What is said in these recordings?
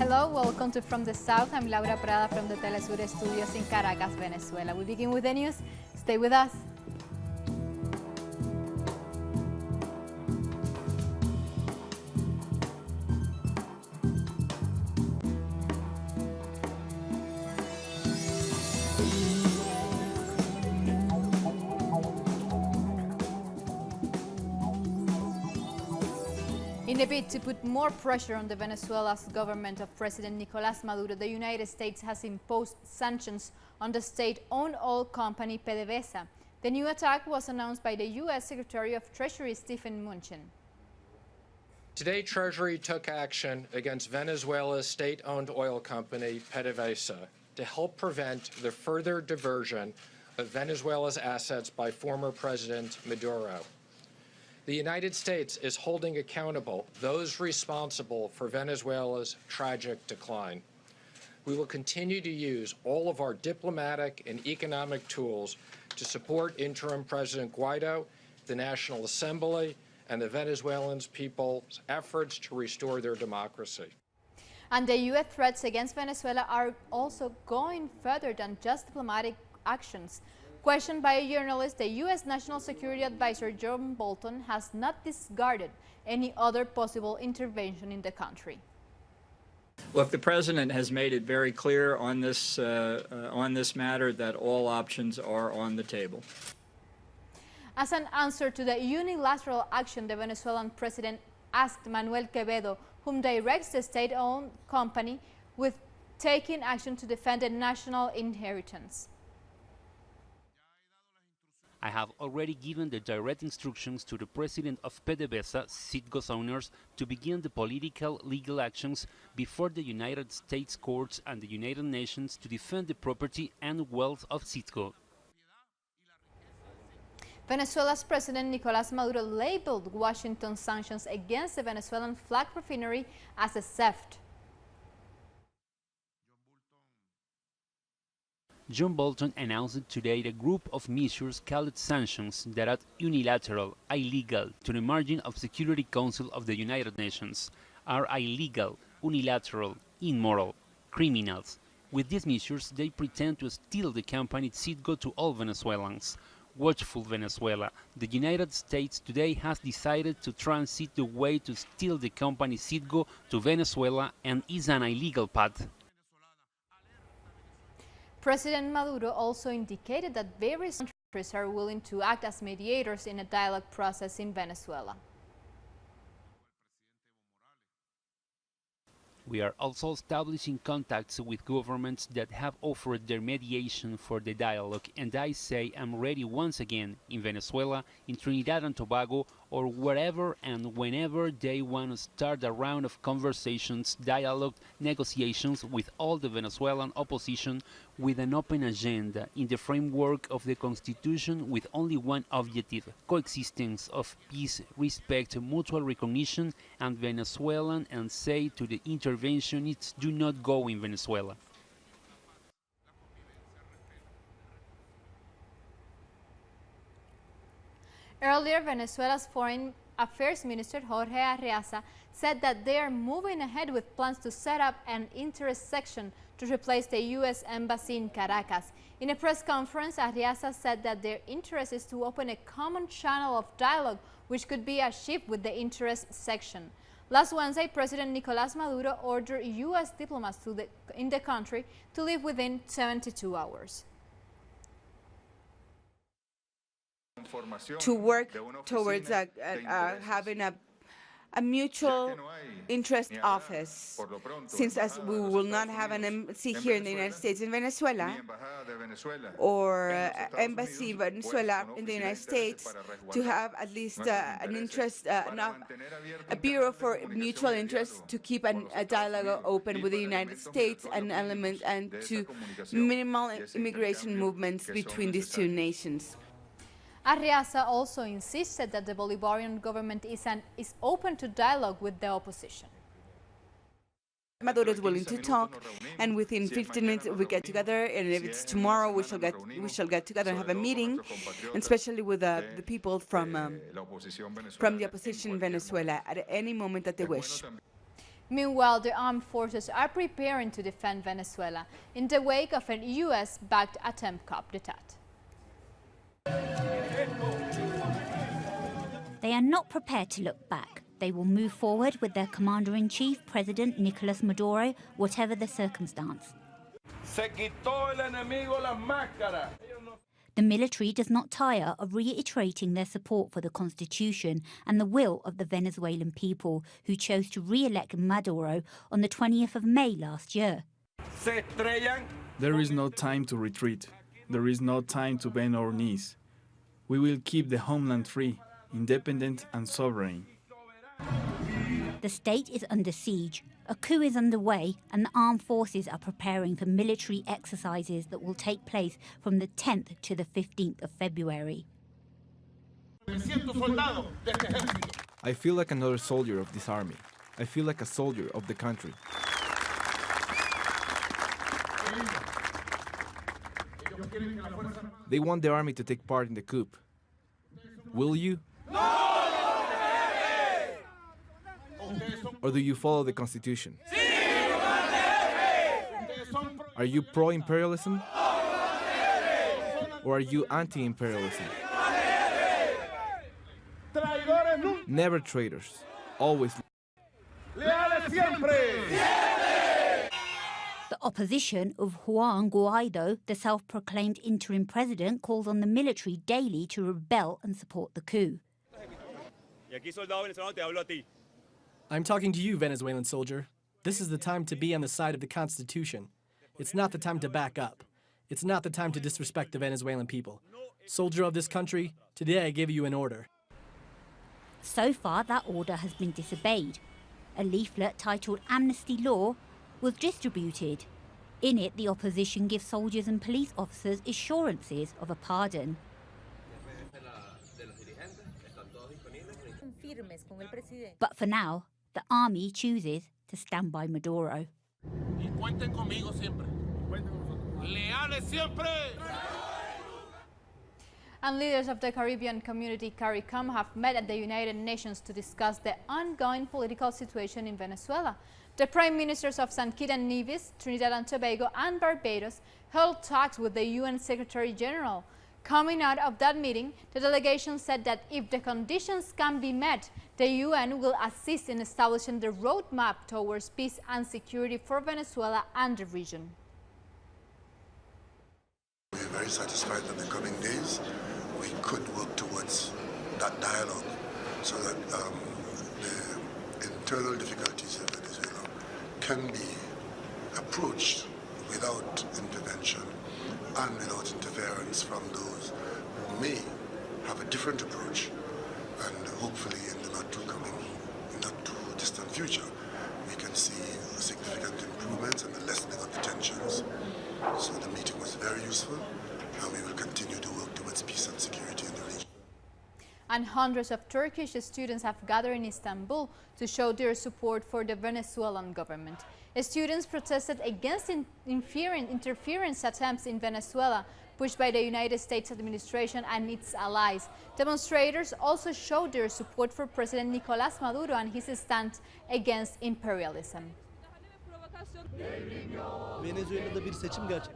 Hello, welcome to From the South. I'm Laura Prada from the Telesur studios in Caracas, Venezuela. We begin with the news. Stay with us. In a bid to put more pressure on the Venezuela's government of President Nicolás Maduro, the United States has imposed sanctions on the state-owned oil company PDVSA. The new attack was announced by the U.S. Secretary of Treasury Stephen Mnuchin. Today, Treasury took action against Venezuela's state-owned oil company, PDVSA, to help prevent the further diversion of Venezuela's assets by former President Maduro. The United States is holding accountable those responsible for Venezuela's tragic decline. We will continue to use all of our diplomatic and economic tools to support interim President Guaido, the National Assembly, and the Venezuelan people's efforts to restore their democracy. And the U.S. threats against Venezuela are also going further than just diplomatic actions. Questioned by a journalist, the U.S. National Security Advisor John Bolton has not discarded any other possible intervention in the country. Look, the president has made it very clear on this matter that all options are on the table. As an answer to the unilateral action, the Venezuelan president asked Manuel Quevedo, whom directs the state-owned company, with taking action to defend the national inheritance. I have already given the direct instructions to the president of PDVSA, Citgo's owners, to begin the political legal actions before the United States courts and the United Nations to defend the property and wealth of Citgo. Venezuela's President Nicolás Maduro labeled Washington's sanctions against the Venezuelan flag refinery as a theft. John Bolton announced today a group of measures called sanctions that are unilateral, illegal, to the margin of Security Council of the United Nations, are illegal, unilateral, immoral, criminals. With these measures, they pretend to steal the company Citgo to all Venezuelans. Watchful Venezuela, the United States today has decided to transit the way to steal the company Citgo to Venezuela and is an illegal path. President Maduro also indicated that various countries are willing to act as mediators in a dialogue process in Venezuela. We are also establishing contacts with governments that have offered their mediation for the dialogue, and I say I'm ready once again in Venezuela, in Trinidad and Tobago, or wherever and whenever they want to start a round of conversations, dialogue, negotiations with all the Venezuelan opposition with an open agenda in the framework of the Constitution with only one objective: coexistence of peace, respect, mutual recognition, and Venezuelan and say to the interventionists, do not go in Venezuela. Earlier, Venezuela's Foreign Affairs Minister Jorge Arriaza said that they are moving ahead with plans to set up an interest section to replace the U.S. Embassy in Caracas. In a press conference, Arriaza said that their interest is to open a common channel of dialogue, which could be achieved with the interest section. Last Wednesday, President Nicolás Maduro ordered U.S. diplomats in the country to leave within 72 hours. To work towards having a mutual interest office, since as we will not have an embassy here in the United States in Venezuela, or embassy in Venezuela in the United States, to have at least an interest, a bureau for mutual interest to keep a dialogue open with the United States and to minimal immigration movements between these two nations. Arriaza also insisted that the Bolivarian government is open to dialogue with the opposition. Maduro is willing to talk, and within 15 minutes we get together, and if it's tomorrow we shall get together and have a meeting, and especially with the people from the opposition in Venezuela at any moment that they wish. Meanwhile, the armed forces are preparing to defend Venezuela in the wake of a U.S.-backed attempt coup d'etat. They are not prepared to look back. They will move forward with their commander-in-chief, President Nicolas Maduro, whatever the circumstance. The military does not tire of reiterating their support for the constitution and the will of the Venezuelan people, who chose to re-elect Maduro on the 20th of May last year. There is no time to retreat. There is no time to bend our knees. We will keep the homeland free, independent and sovereign. The state is under siege. A coup is underway, and the armed forces are preparing for military exercises that will take place from the 10th to the 15th of February. I feel like another soldier of this army. I feel like a soldier of the country. They want the army to take part in the coup. Will you? Or do you follow the Constitution? Are you pro-imperialism? Or are you anti-imperialism? Never traitors, always. The opposition of Juan Guaido, the self-proclaimed interim president, calls on the military daily to rebel and support the coup. I'm talking to you, Venezuelan soldier. This is the time to be on the side of the Constitution. It's not the time to back up. It's not the time to disrespect the Venezuelan people. Soldier of this country, today I give you an order. So far, that order has been disobeyed. A leaflet titled Amnesty Law was distributed. In it, the opposition gives soldiers and police officers assurances of a pardon. But for now, the army chooses to stand by Maduro. And leaders of the Caribbean community CARICOM have met at the United Nations to discuss the ongoing political situation in Venezuela. The prime ministers of St. Kitts and Nevis, Trinidad and Tobago and Barbados held talks with the UN Secretary General. Coming out of that meeting, the delegation said that if the conditions can be met, the UN will assist in establishing the roadmap towards peace and security for Venezuela and the region. We are very satisfied that in the coming days we could work towards that dialogue so that the internal difficulties of Venezuela can be approached without intervention and without interference from those who may have a different approach, and hopefully in the not too distant future we can see significant improvements and the lessening of the tensions. So the meeting was very useful, and we will continue to work towards peace and security in the region. And hundreds of Turkish students have gathered in Istanbul to show their support for the Venezuelan government. Students protested against interference attempts in Venezuela pushed by the United States administration and its allies. Demonstrators also showed their support for President Nicolas Maduro and his stance against imperialism.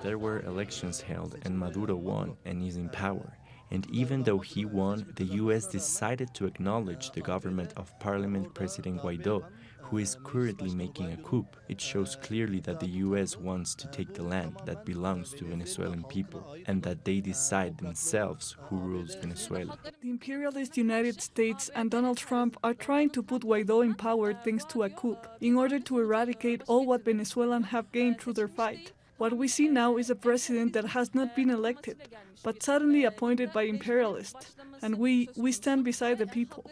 There were elections held and Maduro won and is in power. And even though he won, the U.S. decided to acknowledge the government of Parliament President Guaido, who is currently making a coup. It shows clearly that the U.S. wants to take the land that belongs to Venezuelan people and that they decide themselves who rules Venezuela. The imperialist United States and Donald Trump are trying to put Guaido in power thanks to a coup, in order to eradicate all what Venezuelans have gained through their fight. What we see now is a president that has not been elected, but suddenly appointed by imperialists, and we stand beside the people.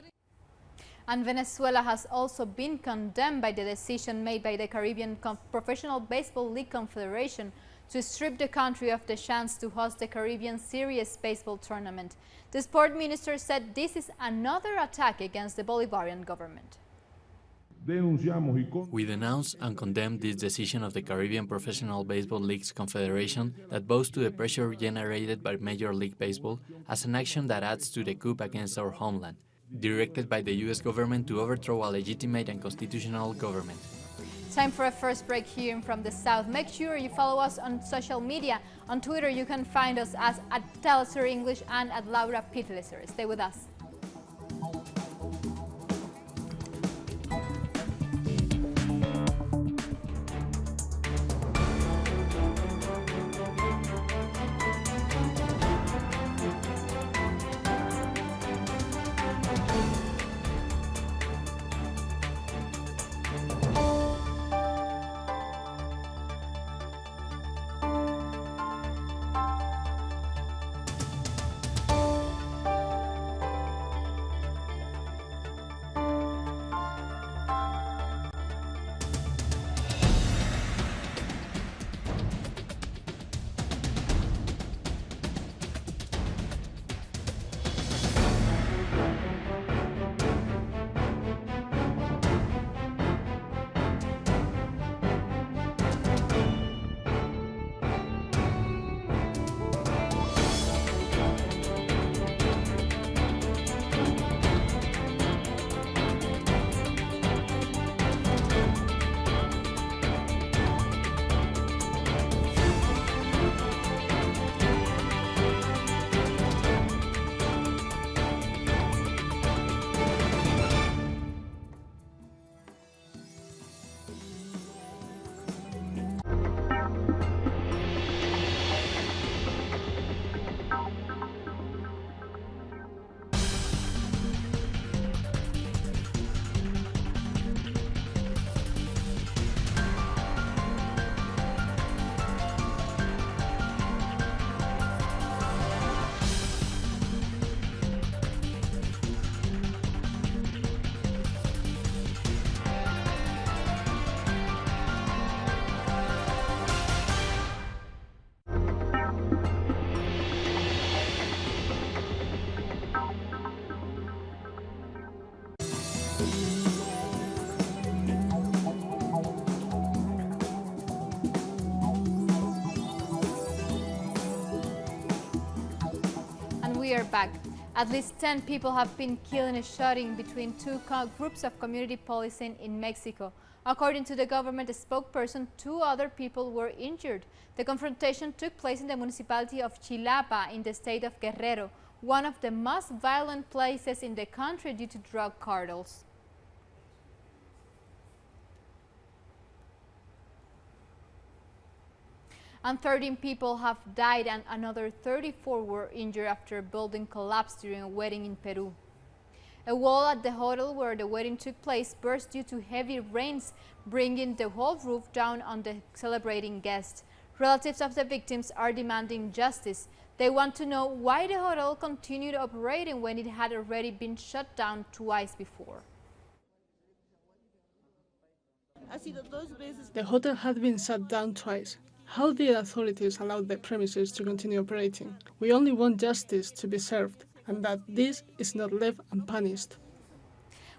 And Venezuela has also been condemned by the decision made by the Caribbean Professional Baseball League Confederation to strip the country of the chance to host the Caribbean Series baseball tournament. The sport minister said this is another attack against the Bolivarian government. We denounce and condemn this decision of the Caribbean Professional Baseball Leagues Confederation that bows to the pressure generated by Major League Baseball as an action that adds to the coup against our homeland, directed by the U.S. government to overthrow a legitimate and constitutional government. Time for a first break here from the South. Make sure you follow us on social media. On Twitter, you can find us as @TellUsEnglish and @LauraPitleser. Stay with us. We are back. At least 10 people have been killed in a shooting between two groups of community policing in Mexico. According to the government spokesperson, 2 other people were injured. The confrontation took place in the municipality of Chilapa in the state of Guerrero, one of the most violent places in the country due to drug cartels. And 13 people have died and another 34 were injured after a building collapsed during a wedding in Peru. A wall at the hotel where the wedding took place burst due to heavy rains, bringing the whole roof down on the celebrating guests. Relatives of the victims are demanding justice. They want to know why the hotel continued operating when it had already been shut down twice before. The hotel had been shut down twice. How did authorities allow the premises to continue operating? We only want justice to be served, and that this is not left unpunished.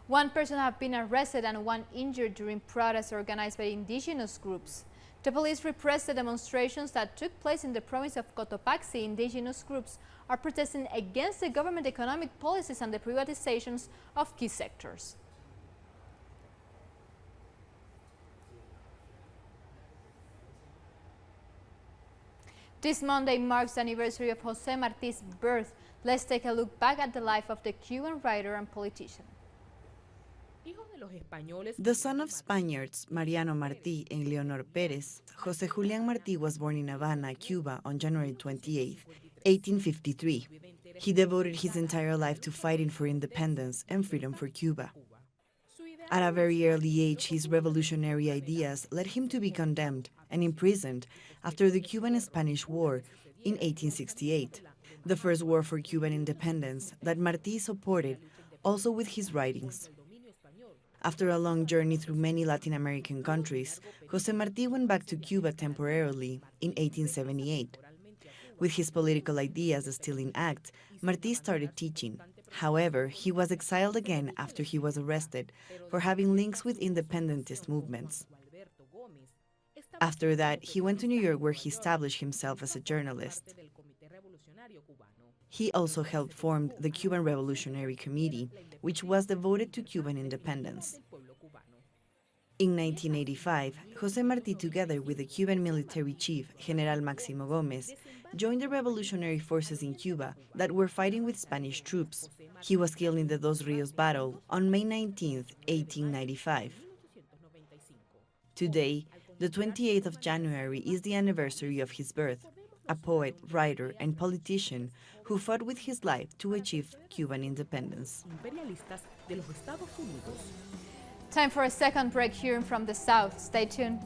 1 person has been arrested and 1 injured during protests organized by indigenous groups. The police repressed the demonstrations that took place in the province of Cotopaxi. Indigenous groups are protesting against the government economic policies and the privatizations of key sectors. This Monday marks the anniversary of José Martí's birth. Let's take a look back at the life of the Cuban writer and politician. The son of Spaniards, Mariano Martí and Leonor Pérez, José Julián Martí was born in Havana, Cuba on January 28, 1853. He devoted his entire life to fighting for independence and freedom for Cuba. At a very early age, his revolutionary ideas led him to be condemned and imprisoned after the Cuban-Spanish War in 1868, the first war for Cuban independence that Martí supported also with his writings. After a long journey through many Latin American countries, José Martí went back to Cuba temporarily in 1878. With his political ideas still in act, Martí started teaching. However, he was exiled again after he was arrested for having links with independentist movements. After that, he went to New York where he established himself as a journalist. He also helped form the Cuban Revolutionary Committee, which was devoted to Cuban independence. In 1985, José Martí, together with the Cuban military chief, General Máximo Gómez, joined the revolutionary forces in Cuba that were fighting with Spanish troops. He was killed in the Dos Rios battle on May 19, 1895. Today, the 28th of January, is the anniversary of his birth, a poet, writer, and politician who fought with his life to achieve Cuban independence. Time for a second break here from the South. Stay tuned.